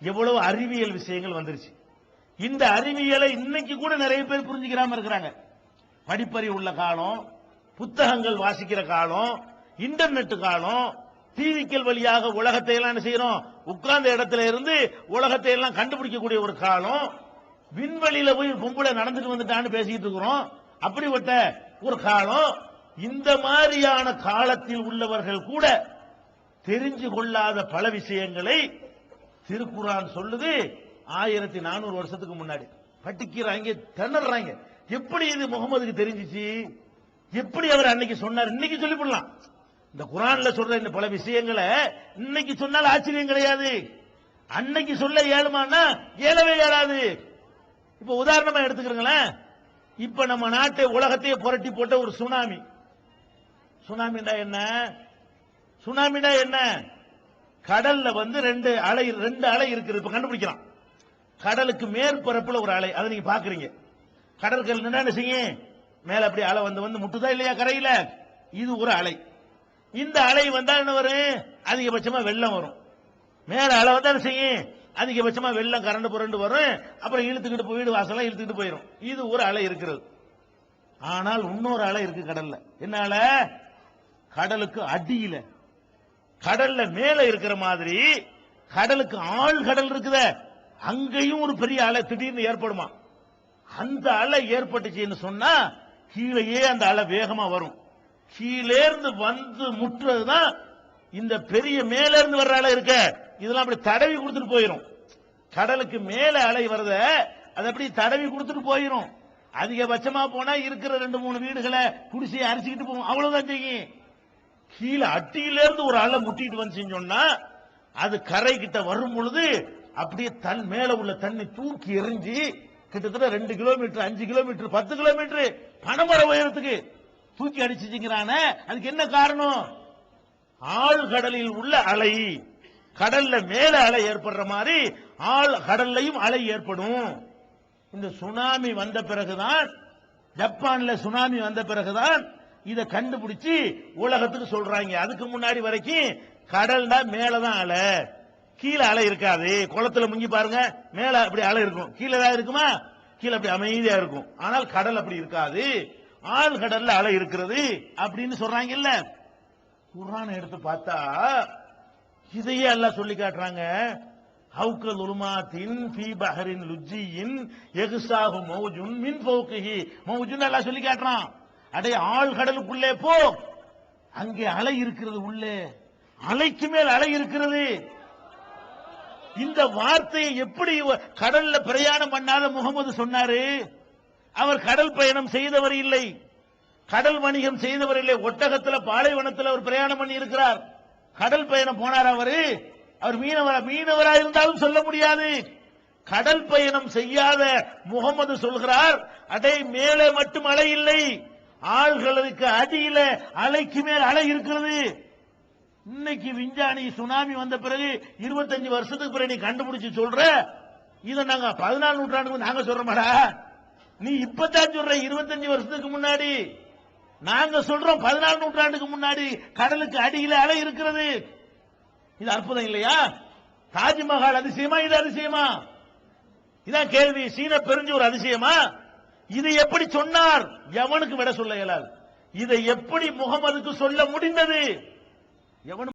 எவ்வளவு அறிவியல் விஷயங்கள் வந்துருச்சு. இந்த அறிவியலை இன்னைக்கு கூட நிறைய பேர் புரிஞ்சுக்கிறாம இருக்கிறாங்க. படிப்பறிவு உள்ள காலம், புத்தகங்கள் வாசிக்கிற காலம், இன்டர்நெட் காலம், டிவிக்கள் வழியாக உலகத்தை எல்லாம் என்ன செய்யறோம், உட்கார்ந்த இடத்துல இருந்து உலகத்தை எல்லாம் கண்டுபிடிக்கக்கூடிய ஒரு காலம். விண்வெளியில போய் பொம்பளை நடந்துட்டு வந்துட்டான்னு பேசிட்டு இருக்கிறோம். அப்படிப்பட்ட ஒரு காலம். இந்த மாதிரியான காலத்தில் உள்ளவர்கள் கூட தெரிஞ்சு கொள்ளாத பல விஷயங்களை திருக்குர்ஆன் சொல்லுது. 1400 வருஷத்துக்கு முன்னாடி பட்டிக்கிறாங்க, திணறாங்க. எப்படி இது முகமதுக்கு தெரிஞ்சிச்சு, எப்படி அவர் அன்னைக்கு சொன்னார், இன்னைக்கு சொல்லிவிடலாம். இந்த குர்ஆன்ல சொல்ற இந்த பல விஷயங்களை இன்னைக்கு சொன்னால் ஆச்சரியம் கிடையாது. அன்னைக்கு சொல்ல ஏழுமானா ஏலவே ஏறாது. இப்ப உதாரணமா எடுத்துக்கிறீங்களேன். இப்ப நம்ம நாட்டை உலகத்தையே புரட்டி போட்ட ஒரு சுனாமி. சுனாமினா என்ன? சுனாமினா என்ன? கடல்ல ரெண்டு அலை இருக்குது. இப்ப கண்டுபிடிக்கலாம். கடலுக்கு மேற்பரப்புல ஒரு அலை, அதை நீங்க பாக்குறீங்க. கடற்கரை என்ன செய்யும், மேல அப்படி அலை வந்து முட்டுதா இல்லையா கரையில? இது ஒரு அலை. இந்த அலை வந்தா என்ன வரும்? அதிகபட்சமா வெள்ளம் வரும். மேல அலை வந்தா என்ன செய்யும்? அதிகபட்சமா வெள்ளம் கரண்டு புரண்டு வரும். அப்புறம் இழுத்துக்கிட்டு போய் வீடு வாசலாம் இழுத்துக்கிட்டு போயிடும். இது ஒரு அலை இருக்கிறது. ஆனால் இன்னொரு அலை இருக்கு கடல்ல. என்ன அலை? கடலுக்கு அடியில, கடல்ல மேல இருக்கிற மாதிரி கடலுக்கு ஆழ் கடல் இருக்குத, அங்கேயும் ஒரு பெரிய அலை திடீர்னு ஏற்படுமா. அந்த அலை ஏற்பட்டுச்சுன்னு சொன்னா கீழேயே அந்த அலை வேகமா வரும். கீழேர்ந்து வந்து முற்றுறதுதான் இந்த பெரிய மேல இருந்து வர்ற அலை இருக்க. இதெல்லாம் அப்படி தடவி கொடுத்துட்டு போயிரும். கடலுக்கு மேல அலை வரத அது அப்படி தடவி கொடுத்துட்டு போயிரும். அதிகபட்சமா போனா இருக்கிற 2-3 வீடுகளை குடிசையை அரிச்சுக்கிட்டு போகும். அவ்வளவுதான் செய்யும். கீழே அட்டியிலிருந்து ஒரு அலை முட்டிட்டு வந்துச்சுன்னு சொன்னா அது கரை கிட்ட வரும் பொழுது அப்படியே தன் மேல உள்ள தண்ணி தூக்கி எறிஞ்சி கிட்டத்தட்ட 2 கிலோமீட்டர், 5 கிலோமீட்டர், 10 கிலோமீட்டர் பனைமர உயரத்துக்கு தூக்கி அடிச்சுங்கிறான. அதுக்கு என்ன காரணம்? ஆழ்கடலில் உள்ள அலை. கடல்ல மேல அலை ஏற்படுற மாதிரி ஆழ் கடல்லையும் அலை ஏற்படும். இந்த சுனாமி வந்த பிறகுதான், ஜப்பான்ல சுனாமி வந்த பிறகுதான் இதை கண்டுபிடிச்சு உலகத்துக்கு சொல்றாங்க. அதுக்கு முன்னாடி வரைக்கும் கடல்னா மேலதான் அலை, கீழே அலை இருக்காது. குளத்துல முங்கி பாருங்க, மேல அப்படி அலை இருக்கும், கீழே தான் இருக்குமா? கீழே அப்படி அமைதியா இருக்கும். ஆனால் கடல் அப்படி இருக்காது. ஆழ் கடல்ல அலை இருக்கிறது அப்படின்னு சொல்றாங்க. இல்ல, குர்ஆனை எடுத்து பார்த்தா இதையே எல்லாம் சொல்லி காட்டுறாங்க. ஹவுக்கல் உலுமாத்தின் ஃபீ பஹரின் லுஜ்ஜியின் யக்ஸாஹு மௌஜுன் மின் ஃபௌகிஹி மௌஜுன் எல்லாம் சொல்லி காட்டுறான். அடே ஆழ் கடலுக்குள்ளே போ, அங்கே அலை இருக்கிறது, உள்ளே அலைக்கு மேல் அலை இருக்கிறது. இந்த வார்த்தையை எப்படி கடல்ல பிரயாணம் பண்ணாத முகமது சொன்னாரு? அவர் கடல் பயணம் செய்தவர் இல்லை, கடல் வணிகம் செய்தவர் இல்லை. ஒட்டகத்தில் பாலைவனத்தில் அவர் பிரயாணம் பண்ணி இருக்கிறார். கடல் பயணம் போனார். அவர் மீனவரா இருந்தாலும் சொல்ல முடியாது. கடல் பயணம் செய்யாத முகமது சொல்கிறார், அடே மேலே மட்டும் அலை இல்லை, ஆழ்களுக்கு அடியில அலைக்கு மேல் அலை இருக்கிறது. இன்னைக்கு விஞ்ஞானி சுனாமி வந்த பிறகு 25 வருஷத்துக்கு பிறகு நீ கண்டுபிடிச்சு சொல்ற. இதை நாங்க 14 நூற்றாண்டுக்கு நாங்க சொல்றோமாடா? நீ இப்பதான் சொல்ற. 25 வருஷத்துக்கு முன்னாடி நாங்க சொல்றோம் 14 நூற்றாண்டுக்கு முன்னாடி கடலுக்கு அடியில அலை இருக்கிறது. இது அற்புதம் இல்லையா? தாஜ்மஹால் அதிசயமா? இது அதிசயமா? இதான் கேள்வி. சீன பெருஞ்சோர் அதிசயமா? இதை எப்படி சொன்னார்? எவனுக்கு விட சொல்ல இயலாது. இதை எப்படி முகமதுக்கு சொல்ல முடிந்தது? எவனும்